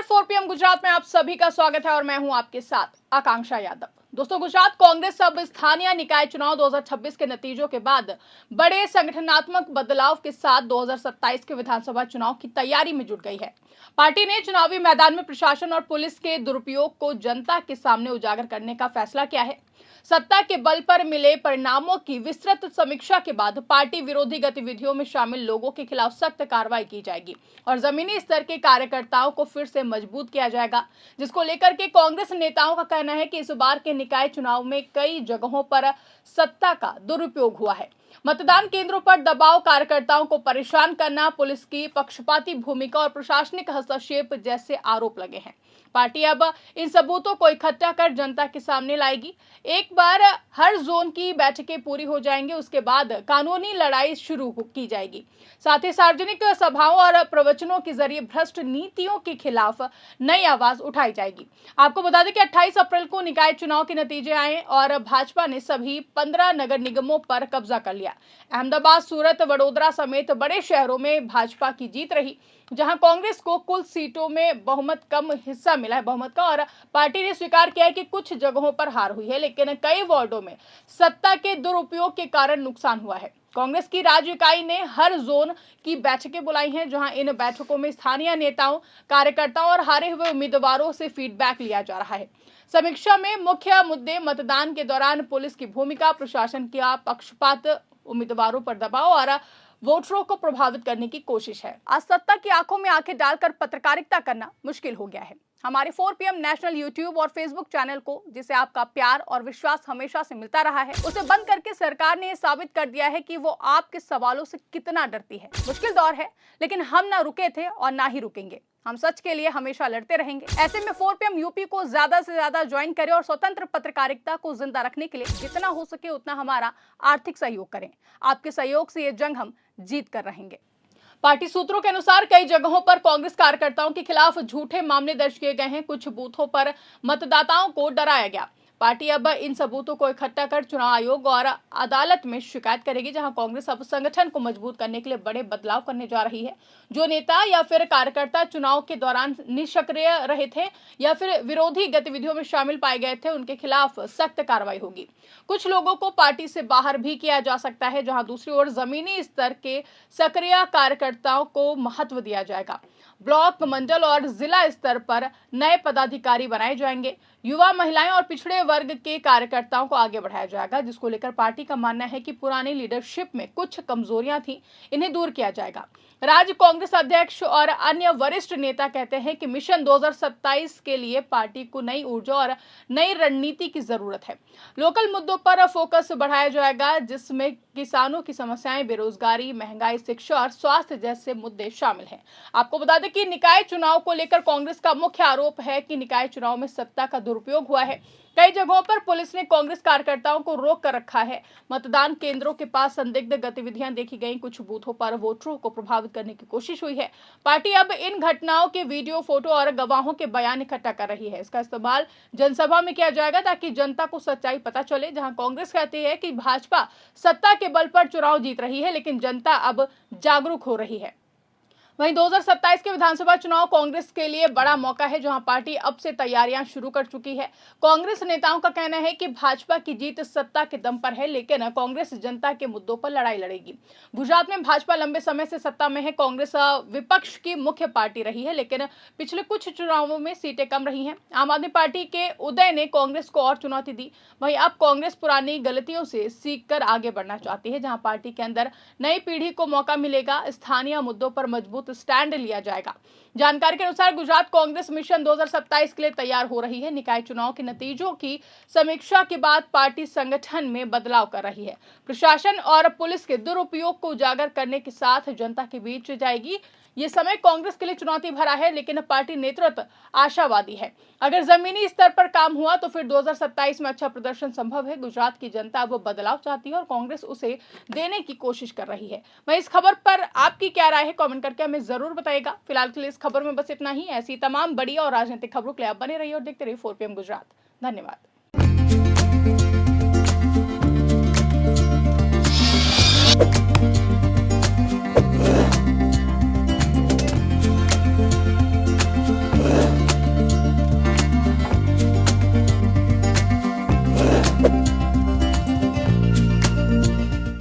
नमस्कार, 4 पीएम गुजरात में आप सभी का स्वागत है और मैं हूं आपके साथ आकांक्षा यादव। दोस्तों, गुजरात कांग्रेस अब स्थानीय निकाय चुनाव 2026 के नतीजों के बाद बड़े संगठनात्मक बदलाव के साथ 2027 के विधानसभा चुनाव की तैयारी में जुट गई है। पार्टी ने चुनावी मैदान में प्रशासन और पुलिस के दुरुपयोग को जनता के सामने उजागर करने का फैसला किया है। सत्ता के बल पर मिले परिणामों की विस्तृत समीक्षा के बाद पार्टी विरोधी गतिविधियों में शामिल लोगों के खिलाफ सख्त कार्रवाई की जाएगी और जमीनी स्तर के कार्यकर्ताओं को फिर से मजबूत किया जाएगा, जिसको लेकर के कांग्रेस नेताओं का कहना है कि इस बार के निकाय चुनाव में कई जगहों पर सत्ता का दुरुपयोग हुआ है। मतदान केंद्रों पर दबाव, कार्यकर्ताओं को परेशान करना, पुलिस की पक्षपाती भूमिका और प्रशासनिक हस्तक्षेप जैसे आरोप लगे हैं। पार्टी अब इन सबूतों को इकट्ठा कर जनता के सामने लाएगी। एक बार हर जोन की बैठकें पूरी हो जाएंगी, उसके बाद कानूनी लड़ाई शुरू की जाएगी। साथ ही सार्वजनिक सभाओं और प्रवचनों के जरिए भ्रष्ट नीतियों के खिलाफ नई आवाज उठाई जाएगी। आपको बता दें कि 28 अप्रैल को निकाय चुनाव के नतीजे आए और भाजपा ने सभी 15 नगर निगमों पर कब्जा कर लिया। अहमदाबाद, सूरत, वडोदरा समेत बड़े शहरों में भाजपा की जीत रही, जहां कांग्रेस को कुल सीटों में बहुमत कम हिस्सा मिला है बहुमत का, और पार्टी ने स्वीकार किया है कि कुछ जगहों पर हार हुई है, लेकिन कई वार्डों में सत्ता के दुरुपयोग के कारण नुकसान हुआ है। कांग्रेस की राज्य इकाई ने हर जोन की बैठकें बुलाई हैं, जहां इन बैठकों में स्थानीय नेताओं, कार्यकर्ताओं और हारे हुए उम्मीदवारों से फीडबैक लिया जा रहा है। समीक्षा में मुख्य मुद्दे मतदान के दौरान पुलिस की भूमिका, प्रशासन का पक्षपात, उम्मीदवारों पर दबाव और वोटरों को प्रभावित करने की कोशिश है। आज सत्ता की आंखों में आंखें डालकर पत्रकारिता करना मुश्किल हो गया है। हमारे 4 पीएम नेशनल यूट्यूब और फेसबुक चैनल को, जिसे आपका प्यार और विश्वास हमेशा से मिलता रहा है, उसे बंद करके सरकार ने साबित कर दिया है कि वो आपके सवालों से कितना डरती है। मुश्किल दौर है, लेकिन हम ना रुके थे और ना ही रुकेंगे। हम सच के लिए हमेशा लड़ते रहेंगे। ऐसे में 4 पीएम यूपी को ज्यादा से ज्यादा ज्वाइन करें और स्वतंत्र पत्रकारिता को जिंदा रखने के लिए जितना हो सके उतना हमारा आर्थिक सहयोग करें। आपके सहयोग से ये जंग हम जीत कर रहेंगे। पार्टी सूत्रों के अनुसार कई जगहों पर कांग्रेस कार्यकर्ताओं के खिलाफ झूठे मामले दर्ज किए गए हैं। कुछ बूथों पर मतदाताओं को डराया गया। पार्टी अब इन सबूतों को इकट्ठा कर चुनाव आयोग और अदालत में शिकायत करेगी, जहां कांग्रेस अब संगठन को मजबूत करने के लिए बड़े बदलाव करने जा रही है। जो नेता या फिर कार्यकर्ता चुनाव के दौरान निष्क्रिय रहे थे या फिर विरोधी गतिविधियों में शामिल पाए गए थे, उनके खिलाफ सख्त कार्रवाई होगी। कुछ लोगों को पार्टी से बाहर भी किया जा सकता है, जहां दूसरी ओर जमीनी स्तर के सक्रिय कार्यकर्ताओं को महत्व दिया जाएगा। ब्लॉक, मंडल और जिला स्तर पर नए पदाधिकारी बनाए जाएंगे। युवा, महिलाएं और पिछड़े वर्ग के कार्यकर्ताओं को आगे बढ़ाया जाएगा, जिसको लेकर पार्टी का मानना है कि पुरानी लीडरशिप में कुछ कमजोरियां थी, इन्हें दूर किया जाएगा। राज्य कांग्रेस अध्यक्ष और अन्य वरिष्ठ नेता कहते हैं कि मिशन 2027 के लिए पार्टी को नई ऊर्जा और नई रणनीति की जरूरत है। लोकल मुद्दों पर फोकस बढ़ाया जाएगा, जिसमें किसानों की समस्याएं, बेरोजगारी, महंगाई, शिक्षा और स्वास्थ्य जैसे मुद्दे शामिल हैं। आपको बता दें कि निकाय चुनाव को लेकर कांग्रेस का मुख्य आरोप है कि निकाय चुनाव में सत्ता का दुरुपयोग हुआ है। कई जगहों पर पुलिस ने कांग्रेस कार्यकर्ताओं को रोक कर रखा है। मतदान केंद्रों के पास संदिग्ध गतिविधियां देखी गई। कुछ बूथों पर वोटरों को प्रभावित करने की कोशिश हुई है। पार्टी अब इन घटनाओं के वीडियो, फोटो और गवाहों के बयान इकट्ठा कर रही है। इसका इस्तेमाल जनसभा में किया जाएगा ताकि जनता को सच्चाई पता चले। जहां कांग्रेस कहती है कि भाजपा सत्ता के बल पर चुनाव जीत रही है, लेकिन जनता अब जागरूक हो रही है। वहीं 2027 के विधानसभा चुनाव कांग्रेस के लिए बड़ा मौका है, जहां पार्टी अब से तैयारियां शुरू कर चुकी है। कांग्रेस नेताओं का कहना है कि भाजपा की जीत सत्ता के दम पर है, लेकिन कांग्रेस जनता के मुद्दों पर लड़ाई लड़ेगी। गुजरात में भाजपा लंबे समय से सत्ता में है। कांग्रेस विपक्ष की मुख्य पार्टी रही है, लेकिन पिछले कुछ चुनावों में सीटें कम रही हैं। आम आदमी पार्टी के उदय ने कांग्रेस को और चुनौती दी। वहीं अब कांग्रेस पुरानी गलतियों से सीखकर आगे बढ़ना चाहती है, जहां पार्टी के अंदर नई पीढ़ी को मौका मिलेगा। स्थानीय मुद्दों पर मजबूत स्टैंड लिया जाएगा। जानकारी के अनुसार गुजरात कांग्रेस मिशन 2027 के लिए तैयार हो रही है। निकाय चुनाव के नतीजों की समीक्षा के बाद पार्टी संगठन में बदलाव कर रही है। प्रशासन और पुलिस के दुरुपयोग को उजागर करने के साथ जनता के बीच जाएगी। ये समय कांग्रेस के लिए चुनौती भरा है, लेकिन पार्टी नेतृत्व आशावादी है। अगर जमीनी स्तर पर काम हुआ तो फिर 2027 में अच्छा प्रदर्शन संभव है। गुजरात की जनता अब बदलाव चाहती है और कांग्रेस उसे देने की कोशिश कर रही है। वहीं इस खबर पर आपकी क्या राय है, कमेंट करके हमें जरूर बताइएगा। फिलहाल के लिए इस खबर में बस इतना ही। ऐसी तमाम बड़ी और राजनीतिक खबरों के लिए आप बने रहिए और देखते रहिए 4 पीएम गुजरात। धन्यवाद।